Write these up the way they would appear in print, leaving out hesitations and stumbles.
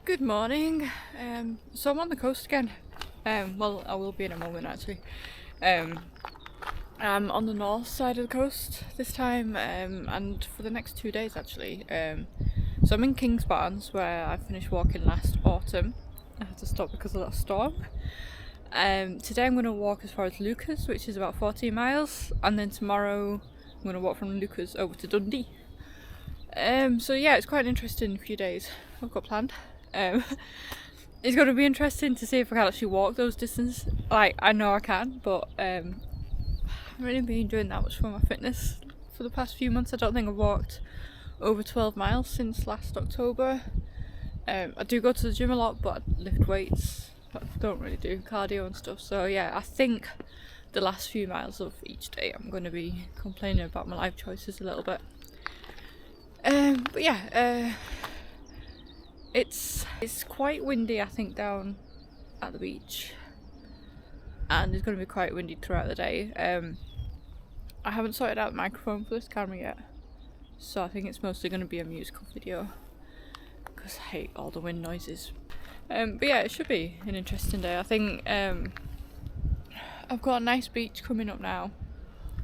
Good morning. So I'm on the coast again. Well, I will be in a moment actually. I'm on the north side of the coast this time, and for the next 2 days actually. So I'm in King's Barnes where I finished walking last autumn. I had to stop because of that storm. Today I'm going to walk as far as Lucas, which is about 14 miles, and then tomorrow I'm going to walk from Lucas over to Dundee. So yeah, it's quite an interesting few days I've got planned. It's going to be interesting to see if I can actually walk those distances. Like, I know I can, but I haven't really been doing that much for my fitness for the past few months. I don't think I've walked over 12 miles since last October. I do go to the gym a lot, but I lift weights. I don't really do cardio and stuff. So yeah, I think the last few miles of each day I'm going to be complaining about my life choices a little bit. But yeah, it's quite windy, I think, down at the beach, and it's going to be quite windy throughout the day. I haven't sorted out the microphone for this camera yet, so I think it's mostly going to be a musical video because I hate all the wind noises. But yeah, it should be an interesting day. I think I've got a nice beach coming up now,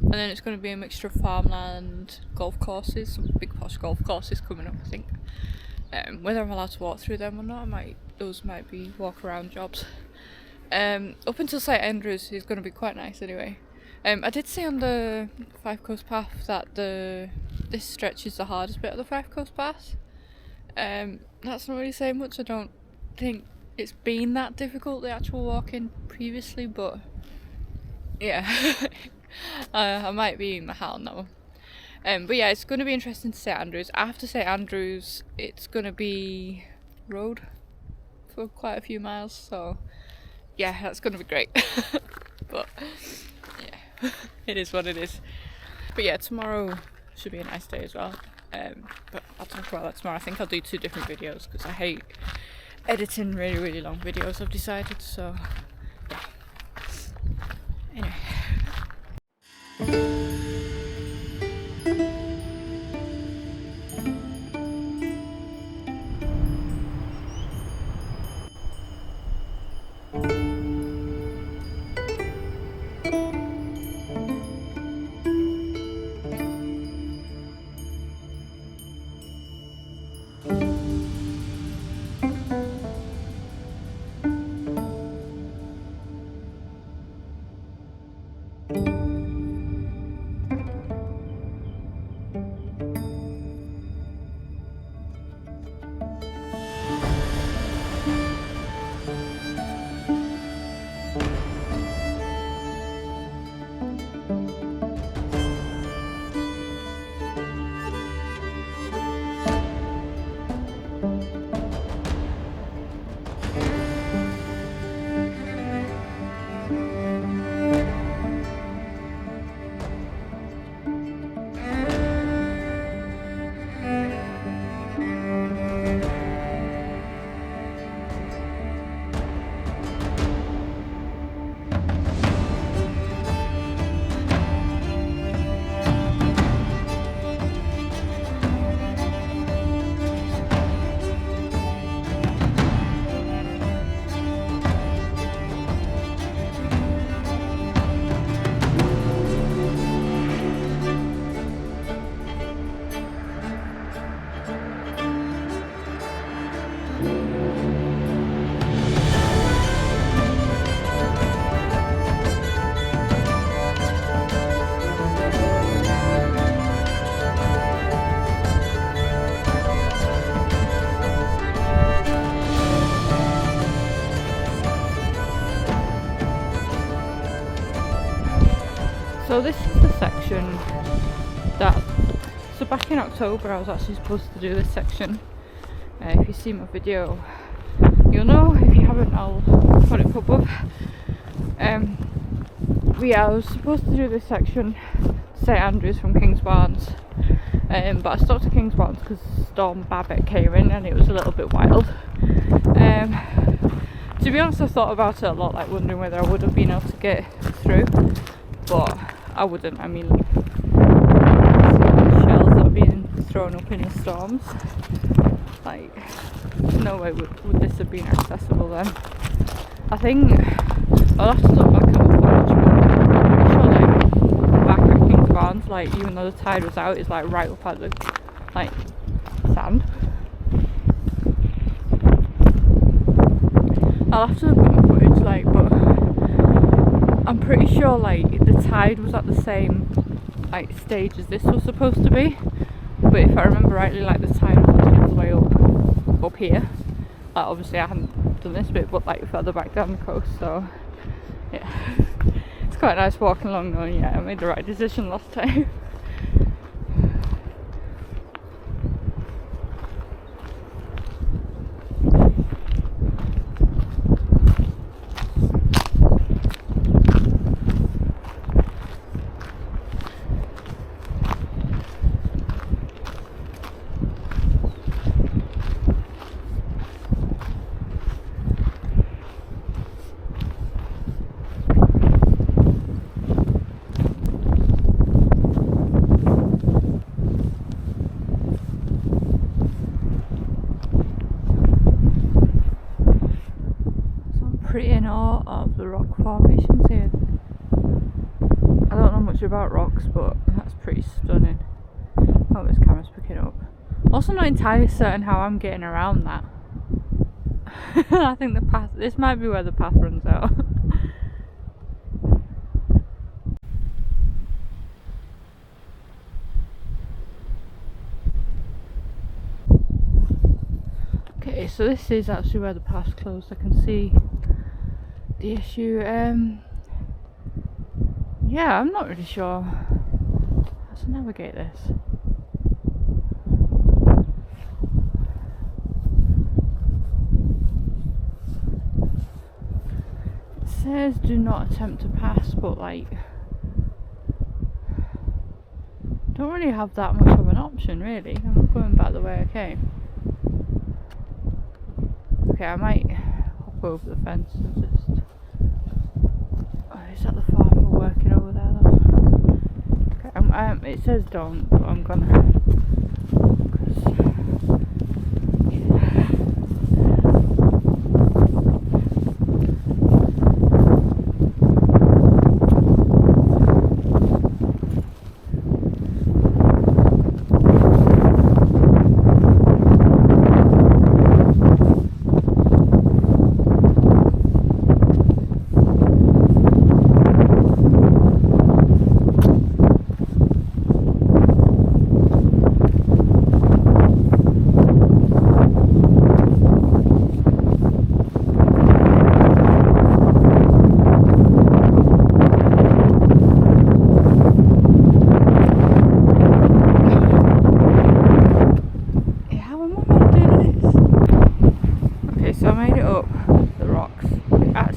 and then it's going to be a mixture of farmland, golf courses, some big posh golf courses coming up, I think. Whether I'm allowed to walk through them or not, those might be walk around jobs. Up until St Andrews is going to be quite nice anyway. I did see on the Fife Coast Path that this stretch is the hardest bit of the Fife Coast Path. That's not really saying much. I don't think it's been that difficult, the actual walking previously, but yeah, I might be in my hat on that one. But yeah, it's going to be interesting to St Andrews. After St Andrews, it's going to be road for quite a few miles, so yeah, that's going to be great. But yeah, it is what it is. But yeah, tomorrow should be a nice day as well. But I'll talk about that tomorrow. I think I'll do 2 different videos because I hate editing really long videos, I've decided, so yeah. Anyway. So this is the section so back in October I was actually supposed to do this section. If you see my video, you'll know. If you haven't, I'll put it up above. But yeah, I was supposed to do this section, St Andrews from King's Barnes, but I stopped at King's Barnes because Storm Babbitt came in and it was a little bit wild. To be honest, I thought about it a lot, like wondering whether I would have been able to get through, but I wouldn't. I mean, like, see all the shells that have been thrown up in the storms. Like, no way would this have been accessible then. I think I'll have to look back at the footage, but I'm pretty sure like back at King's Barnes, like even though the tide was out, it's like right up at the like sand. I'll have to look at my footage, like, but I'm pretty sure like the tide was at the same like stage as this was supposed to be. But if I remember rightly, like the tide was all the way up here. Like obviously I haven't done this bit, but like further back down the coast. So yeah, it's quite nice walking along knowing yeah I made the right decision last time. Pretty in awe of the rock formations here. I don't know much about rocks, but that's pretty stunning. Oh, this camera's picking up. Also not entirely certain how I'm getting around that. I think the path, this might be where the path runs out. Okay, so this is actually where the path's closed. I can see the issue. Yeah, I'm not really sure how to navigate this. It says do not attempt to pass, but like don't really have that much of an option really. I'm going back the way I came. Okay, I might hop over the fence and just... Oh, is that the farmer working over there though? Okay, it says don't, but I'm gonna...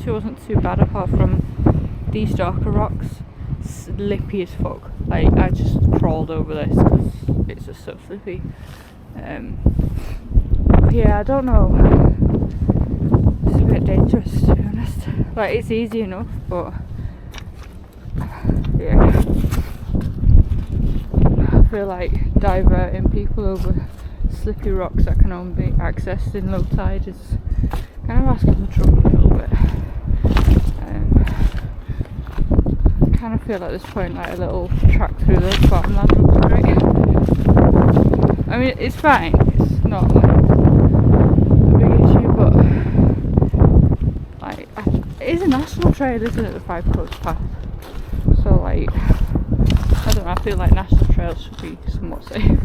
Wasn't too bad apart from these darker rocks. Slippy as fuck. Like I just crawled over this because it's just so slippy. Yeah, I don't know. It's a bit dangerous to be honest. Like it's easy enough, but yeah, I feel like diverting people over slippy rocks that can only be accessed in low tide is kind of asking for trouble a little bit. I kind of feel at this point like a little track through the farmland looks great. I mean it's fine, it's not like a big issue, but like it is a national trail, isn't it, the Fife Coast Path? So like I don't know, I feel like national trails should be somewhat safe.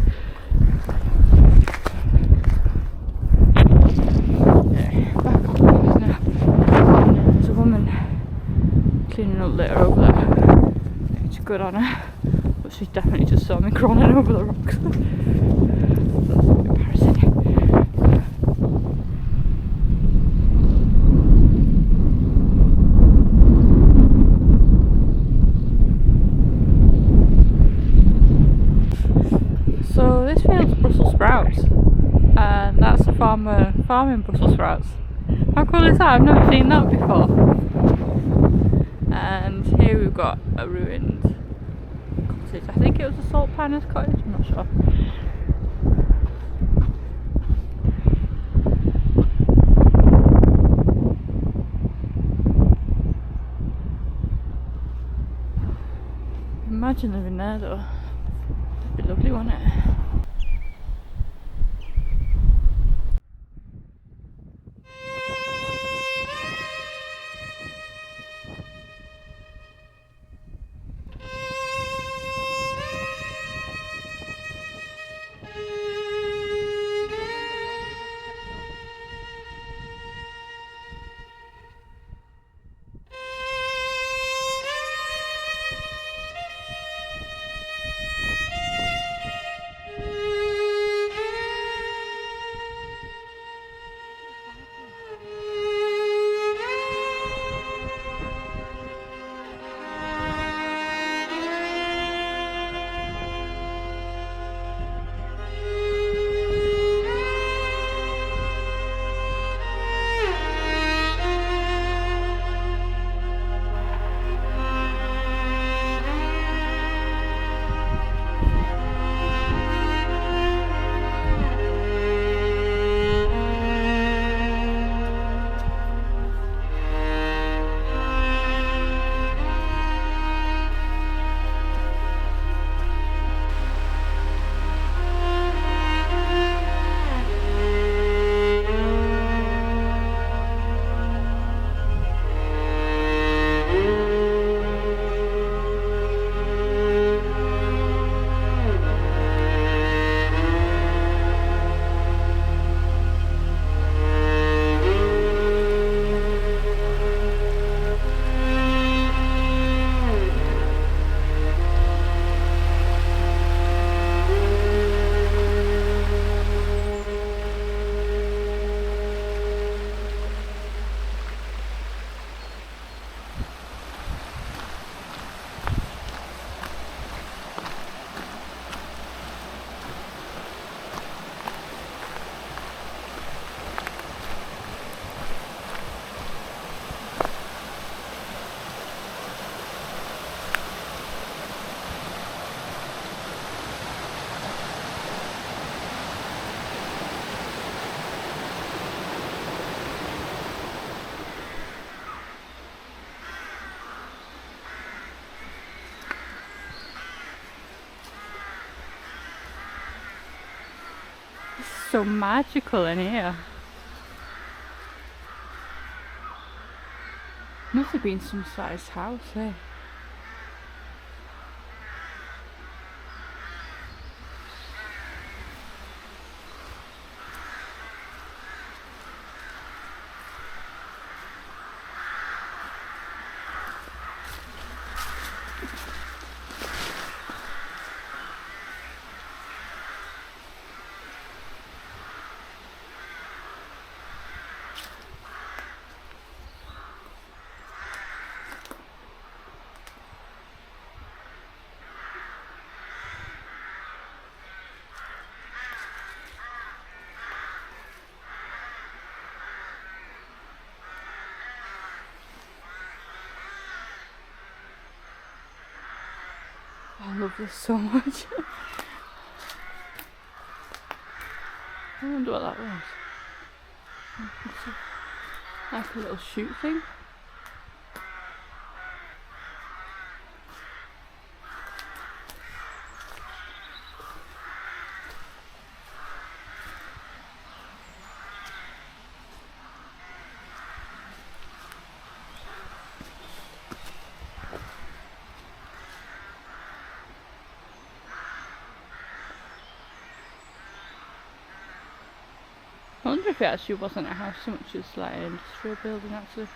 Yeah, back up now. There's a woman cleaning up litter over there. It's good on her, but she definitely just saw me crawling over the rocks. That's embarrassing. So this field's Brussels sprouts, and that's a farmer farming Brussels sprouts. How cool is that? I've never seen that before. And here we've got a ruined cottage. I think it was a salt panner's cottage, I'm not sure. Imagine living there though. It'd be lovely, wouldn't it? So magical in here. Must have been some sized house, eh? I love this so much. I wonder what that was. Like a little shoot thing. I wonder if it actually wasn't a house so much as like an industrial building actually.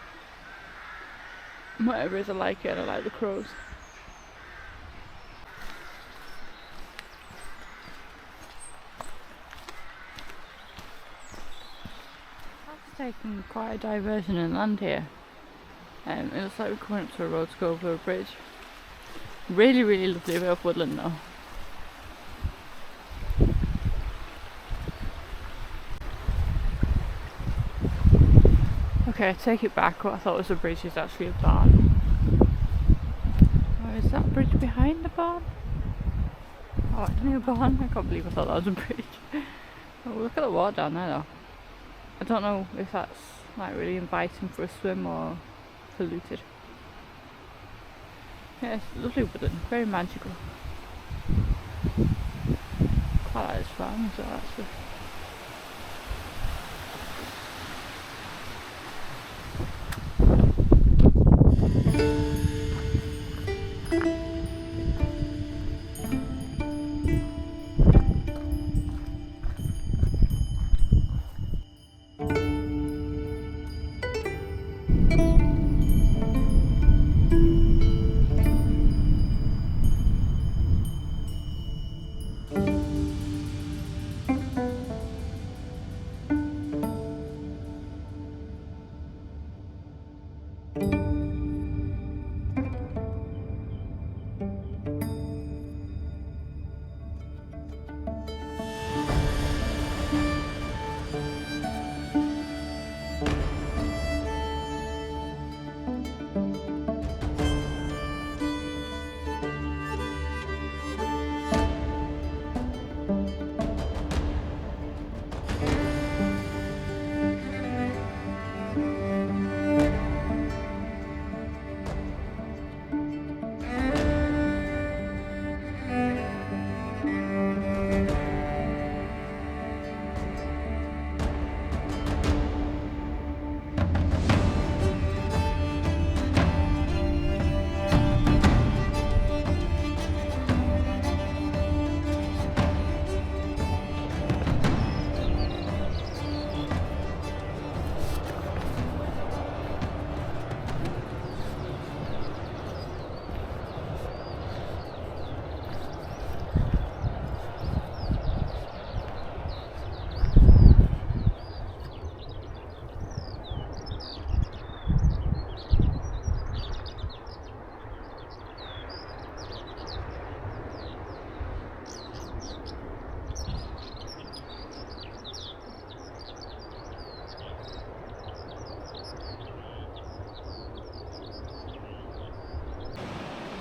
Whatever it is, I like it and I like the crows. That's taking quite a diversion in land here. It looks like we're coming up to a road to go over a bridge. Really, really lovely bit of woodland though. Okay, I take it back. What I thought was a bridge is actually a barn. Oh, is that bridge behind the barn? Oh, it's near a barn. I can't believe I thought that was a bridge. Oh, look at the water down there though. I don't know if that's like really inviting for a swim or polluted. Yeah, it's lovely woodland, very magical. Quite like this farm as well, actually.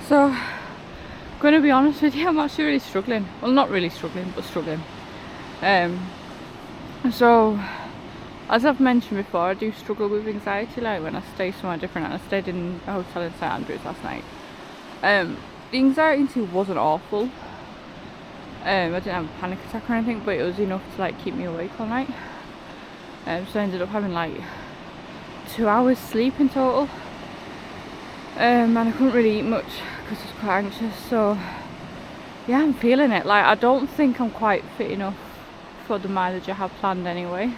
So, I'm going to be honest with you, I'm actually really struggling. Well, not really struggling, but struggling. So, as I've mentioned before, I do struggle with anxiety, like when I stay somewhere different, and I stayed in a hotel in St Andrews last night. The anxiety wasn't awful. I didn't have a panic attack or anything, but it was enough to like keep me awake all night. So I ended up having like 2 hours sleep in total. And I couldn't really eat much because I was quite anxious, so yeah, I'm feeling it. Like, I don't think I'm quite fit enough for the mileage I have planned anyway,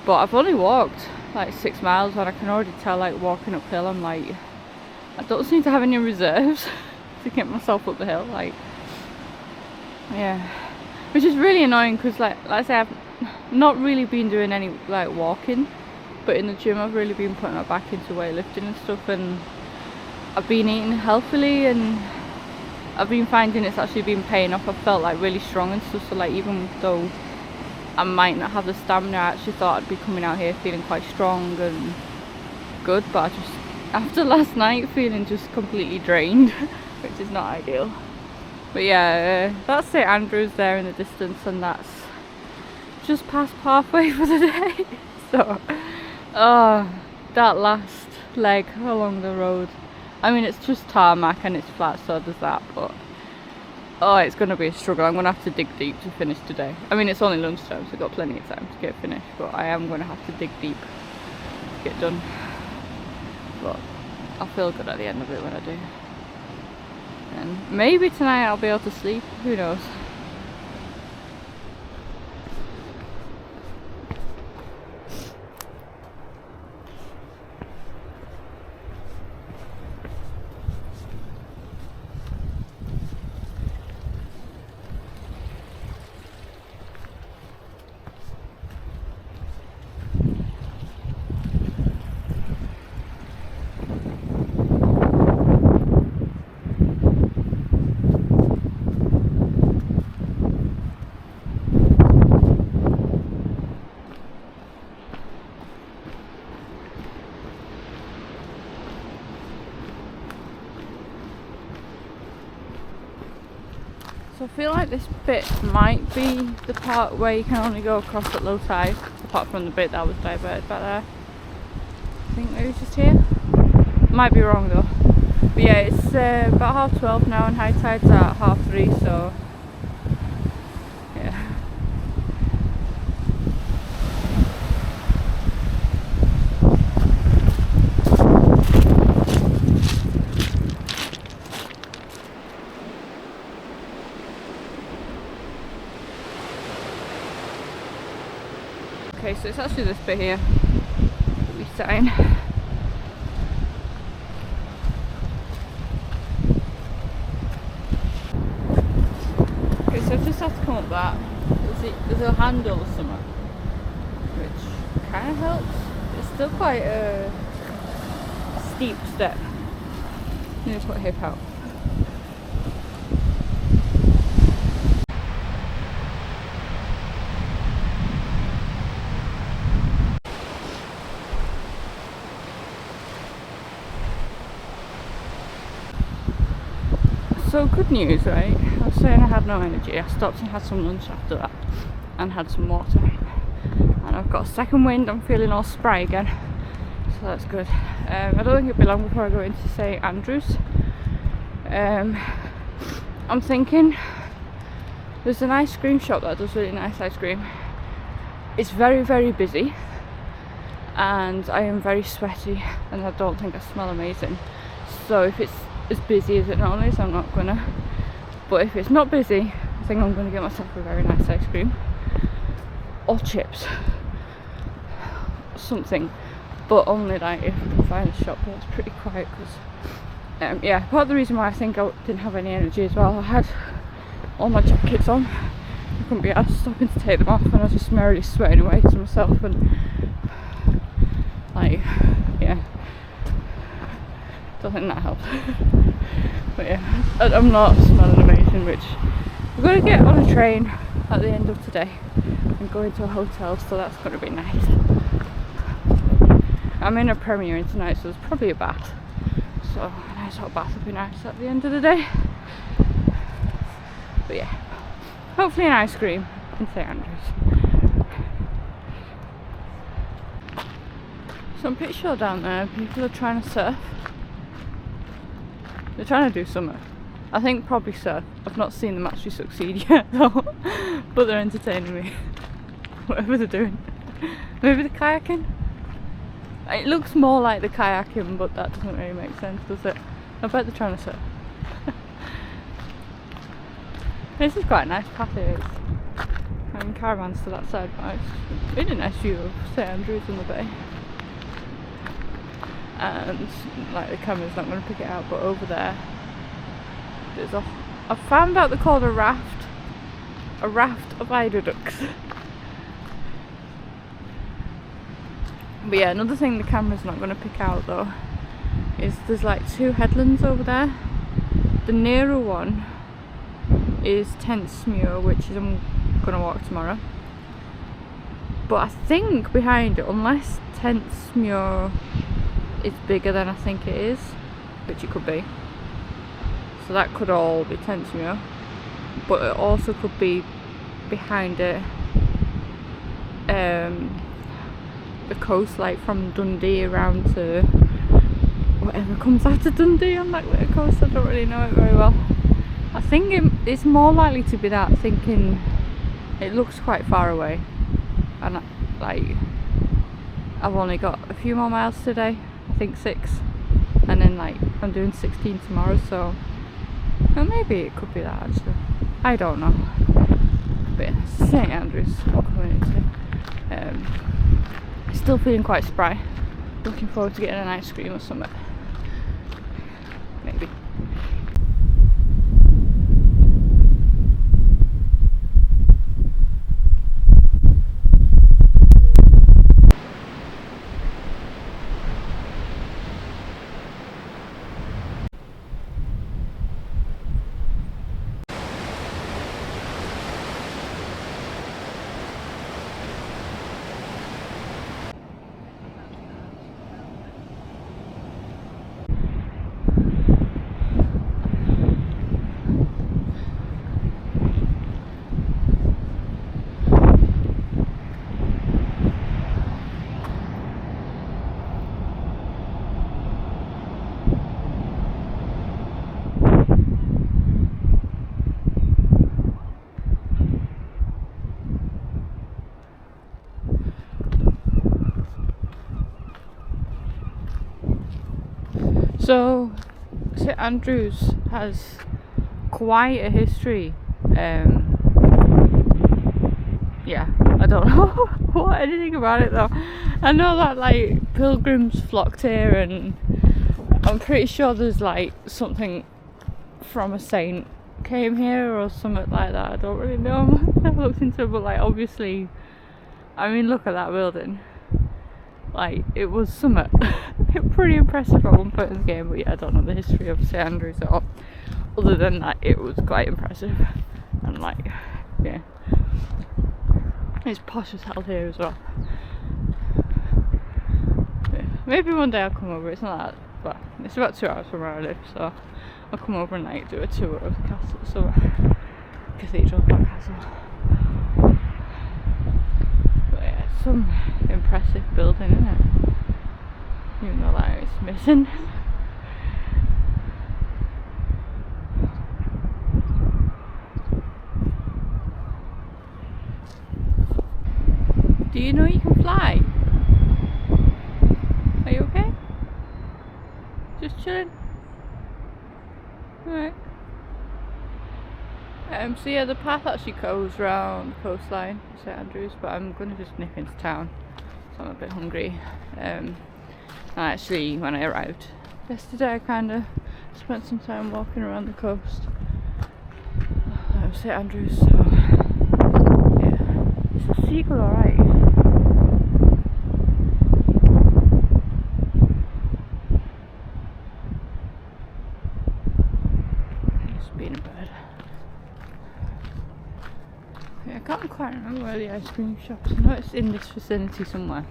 but I've only walked like 6 miles and I can already tell, like, walking uphill, I'm like, I don't seem to have any reserves to get myself up the hill, like, yeah, which is really annoying because like I say, I've not really been doing any like walking, but in the gym I've really been putting my back into weightlifting and stuff, and I've been eating healthily and I've been finding it's actually been paying off. I felt like really strong and stuff, so like even though I might not have the stamina, I actually thought I'd be coming out here feeling quite strong and good, but I just, after last night, feeling just completely drained, which is not ideal. But yeah, that's St Andrews there in the distance, and that's just past halfway for the day. So, that last leg along the road, I mean, it's just tarmac and it's flat, so there's that, but oh, it's going to be a struggle. I'm going to have to dig deep to finish today. I mean, it's only lunchtime, so I've got plenty of time to get finished, but I am going to have to dig deep to get done. But I'll feel good at the end of it when I do. And maybe tonight I'll be able to sleep, who knows. So I feel like this bit might be the part where you can only go across at low tide, apart from the bit that was diverted back there. I think maybe it's just here. Might be wrong though. But yeah, it's about 12:30 now and high tide's at 3:30, so yeah. Okay, so it's actually this bit here that we sign. Okay, so I just have to come up that. There's a handle or something, which kind of helps. It's still quite a steep step. You just put hip out. So good news, right? I was saying I had no energy. I stopped and had some lunch after that and had some water. And I've got a second wind. I'm feeling all spry again. So that's good. I don't think it'll be long before I go into St Andrews. I'm thinking there's an ice cream shop that does really nice ice cream. It's very, very busy. And I am very sweaty and I don't think I smell amazing. So if it's as busy as it normally is, I'm not gonna. But if it's not busy, I think I'm gonna get myself a very nice ice cream or chips, something. But only like if I can find a shop that's pretty quiet. Because yeah, part of the reason why I think I didn't have any energy as well, I had all my jackets on. I couldn't be asked stopping to take them off, and I was just merrily sweating away to myself, and like, yeah, don't think that helped. But yeah, I'm not smelling amazing, which we're going to get on a train at the end of today and go into a hotel, so that's going to be nice. I'm in a Premier Inn tonight, so there's probably a bath, so a nice hot bath would be nice at the end of the day. But yeah, hopefully an ice cream in St Andrews. So I'm pretty sure down there people are trying to surf. They're trying to do something. I think probably surf. I've not seen them actually succeed yet though. But they're entertaining me. Whatever they're doing. Maybe the kayaking? It looks more like the kayaking, but that doesn't really make sense, does it? I bet they're trying to surf. This is quite a nice path it is. I mean, caravans to that side, but it's really nice view of St Andrews in the bay. And like the camera's not going to pick it out, but over there there's I found out they're called a raft of eider ducks. But yeah, another thing the camera's not going to pick out though is there's like two headlands over there. The nearer one is Tentsmuir, which is I'm going to walk tomorrow, but I think behind it, unless Tentsmuir is bigger than I think it is, which it could be, so that could all be Tentsmuir, but it also could be behind it the coast, like from Dundee around to whatever comes after Dundee on that little coast. I don't really know it very well. I think it's more likely to be that, thinking it looks quite far away, and like I've only got a few more miles today, I think 6, and then like I'm doing 16 tomorrow, so well, maybe it could be that actually, I don't know. But yeah, St Andrews I'm coming into. Still feeling quite spry, looking forward to getting an ice cream or something, maybe. So St Andrews has quite a history. Yeah, I don't know what anything about it though. I know that like pilgrims flocked here, and I'm pretty sure there's like something from a saint came here or something like that. I don't really know. I've looked into it, but like obviously, I mean, look at that building. Like it was something pretty impressive at one point in the game, but yeah, I don't know the history of St Andrews at all. Other than that, it was quite impressive, and like, yeah, it's posh as hell here as well. Yeah. Maybe one day I'll come over. It's not that, but it's about 2 hours from where I live, so I'll come over and like do a tour of the castle, so cathedral, not castle. But yeah, it's some impressive building, isn't it? Even though that is missing. Do you know you can fly? Are you okay? Just chilling? Alright. So yeah, the path actually goes round the coastline of St Andrews, but I'm going to just nip into town, so I'm a bit hungry. Actually, when I arrived yesterday, I kind of spent some time walking around the coast of St Andrews, so yeah. Is the seagull alright? Just being a bird. Yeah, I can't quite remember where the ice cream shop is. I know it's in this vicinity somewhere.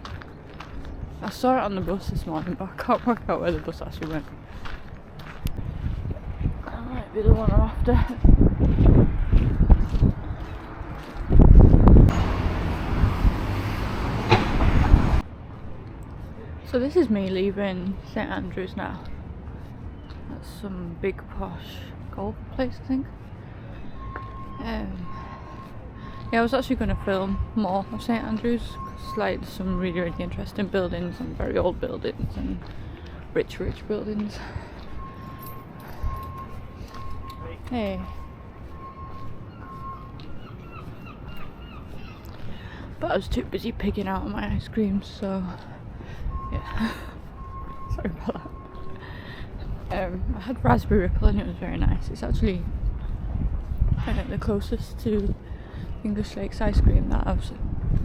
I saw it on the bus this morning, but I can't work out where the bus actually went. That might be the one I'm after. So this is me leaving St Andrews now. That's some big posh golf place, I think. Yeah, I was actually going to film more of St Andrews, because like there's some really interesting buildings, and very old buildings, and rich buildings. Hey. But I was too busy picking out my ice cream, so yeah. Sorry about that. I had raspberry ripple and it was very nice. It's actually the closest to English Lakes ice cream that I've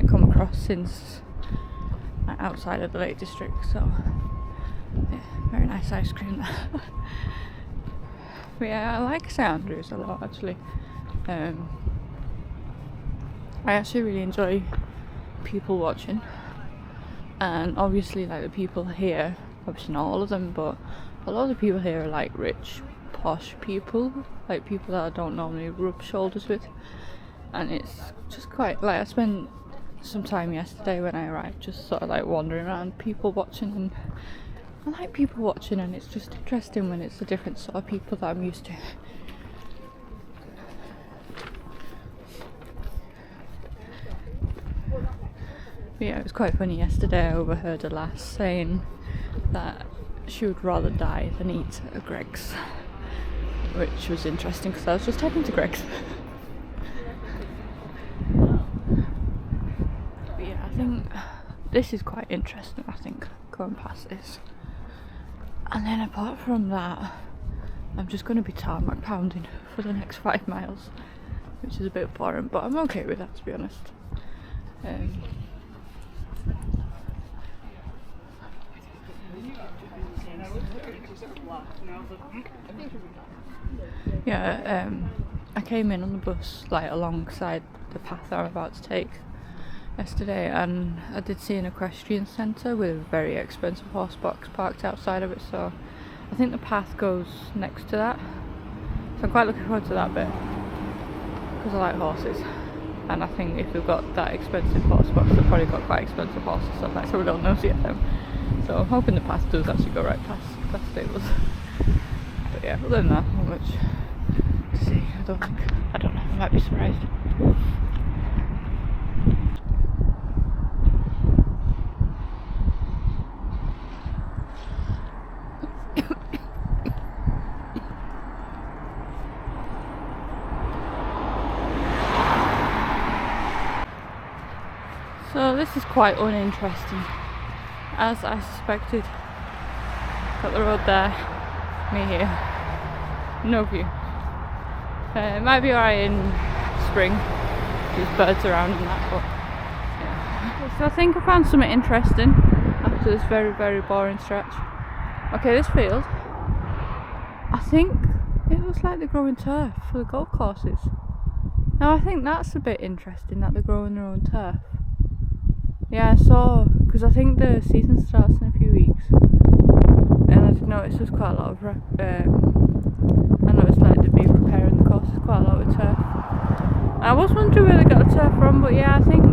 come across since outside of the Lake District, so yeah, very nice ice cream there. But yeah, I like St Andrews a lot actually. I actually really enjoy people watching, and obviously like the people here, obviously not all of them, but a lot of the people here are like rich, posh people, like people that I don't normally rub shoulders with. And it's just quite like, I spent some time yesterday when I arrived just sort of like wandering around people watching, and I like people watching, and it's just interesting when it's a different sort of people that I'm used to. But yeah, it was quite funny yesterday. I overheard a lass saying that she would rather die than eat a Greggs, which was interesting because I was just heading to Greggs. But yeah, I think this is quite interesting, I think, going past this. And then apart from that, I'm just going to be tarmac pounding for the next 5 miles, which is a bit boring, but I'm okay with that, to be honest. Yeah, I came in on the bus like alongside the path I'm about to take yesterday, and I did see an equestrian centre with a very expensive horse box parked outside of it, so I think the path goes next to that, so I'm quite looking forward to that bit because I like horses, and I think if we've got that expensive horse box, they've probably got quite expensive horses, so that's a real nosy at them. So I'm hoping the path does actually go right past stables. But yeah, other than that, not much to see. I don't know, I might be surprised. this is quite uninteresting, as I suspected. Got the road there, me here, no view. It might be alright in spring, there's birds around and that, but yeah. So I think I found something interesting after this very, very boring stretch. Okay, this field, I think it looks like they're growing turf for the golf courses. Now I think that's a bit interesting that they're growing their own turf. Yeah, I saw, because I think the season starts in a few weeks, and I did notice there's quite a lot of, I noticed like they'd be repairing the courses quite a lot with turf. I was wondering where they got the turf from, but yeah, I think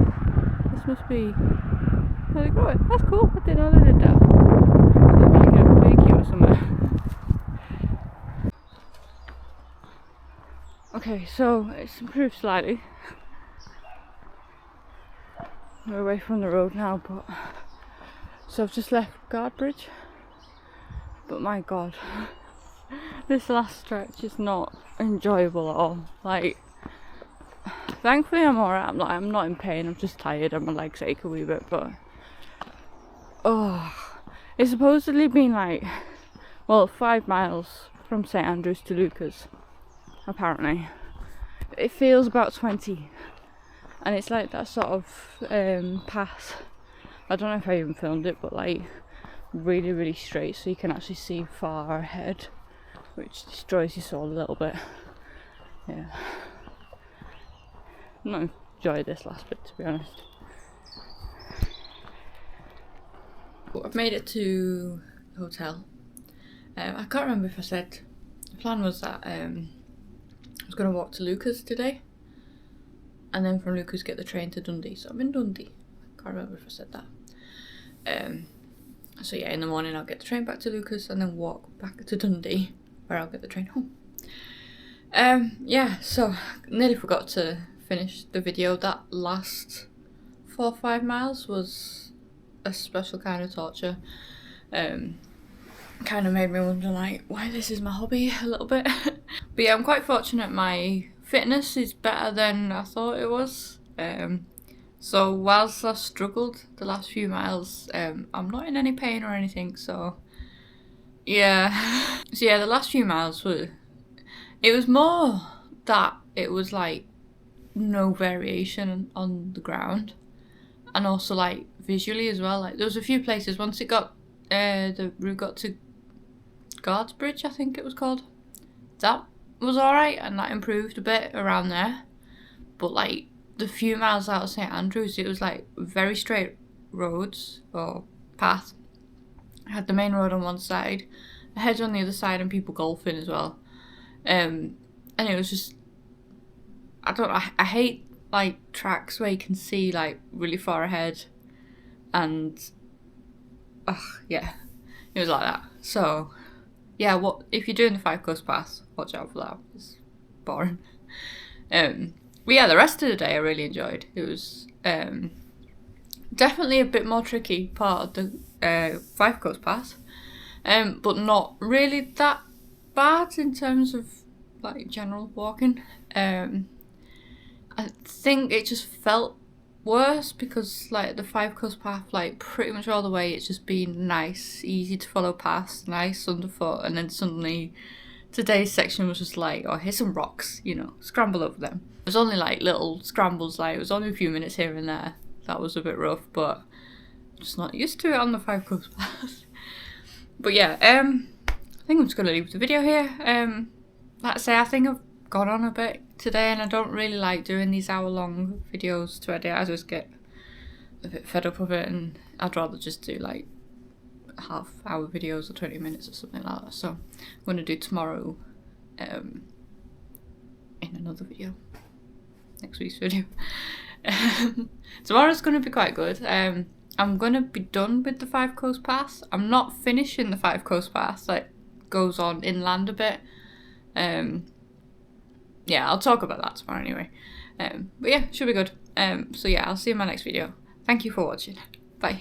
this must be where they grow it. That's cool, I didn't know they did that. So like a barbecue or something. Okay, so it's improved slightly. We're away from the road now, but so I've just left Guardbridge. But my god, this last stretch is not enjoyable at all. Like, thankfully I'm alright. I'm not in pain. I'm just tired and my legs ache a wee bit. But it's supposedly been like, well, 5 miles from St Andrews to Lucas. Apparently, it feels about 20. And it's like that sort of path. I don't know if I even filmed it, but like really, really straight, so you can actually see far ahead, which destroys your soul a little bit. Yeah, I'm not enjoying this last bit, to be honest. Well, I've made it to the hotel. I can't remember if I said the plan was that I was going to walk to Lucas today, and then from Lucas get the train to Dundee. So I'm in Dundee. Can't remember if I said that. So yeah, in the morning I'll get the train back to Lucas and then walk back to Dundee, where I'll get the train home. Yeah, so nearly forgot to finish the video. That last 4 or 5 miles was a special kind of torture. Kind of made me wonder like why this is my hobby a little bit. But yeah, I'm quite fortunate my fitness is better than I thought it was. So whilst I struggled the last few miles, I'm not in any pain or anything, so yeah. So yeah, the last few miles it was more that it was like no variation on the ground, and also like visually as well. Like there was a few places once it got the route got to Guardbridge, I think it was called, that was alright and that improved a bit around there. But like the few miles out of St Andrews, it was like very straight roads or path. I had the main road on one side, a hedge on the other side, and people golfing as well. And it was just, I don't know, I hate like tracks where you can see like really far ahead, and yeah, it was like that. So yeah, what if you're doing the Fife Coast Path, watch out for that. It's boring. But yeah, the rest of the day I really enjoyed. It was definitely a bit more tricky part of the Fife Coast Path, but not really that bad in terms of like general walking. I think it just felt worse because like the Fife Coast Path, like pretty much all the way it's just been nice, easy to follow past, nice underfoot, and then suddenly today's section was just like, oh, here's some rocks, you know, scramble over them. It was only like little scrambles, like it was only a few minutes here and there. That was a bit rough, but I'm just not used to it on the Fife Coast Path. But yeah, I think I'm just gonna leave the video here. Like I say, I think I've gone on a bit today, and I don't really like doing these hour-long videos to edit. I just get a bit fed up of it, and I'd rather just do like half-hour videos or 20 minutes or something like that. So I'm going to do tomorrow in another video, next week's video. Tomorrow's going to be quite good. I'm going to be done with the Fife Coast Path. I'm not finishing the Fife Coast Path, that goes on inland a bit. Yeah, I'll talk about that tomorrow anyway. But yeah, should be good. So yeah, I'll see you in my next video. Thank you for watching. Bye.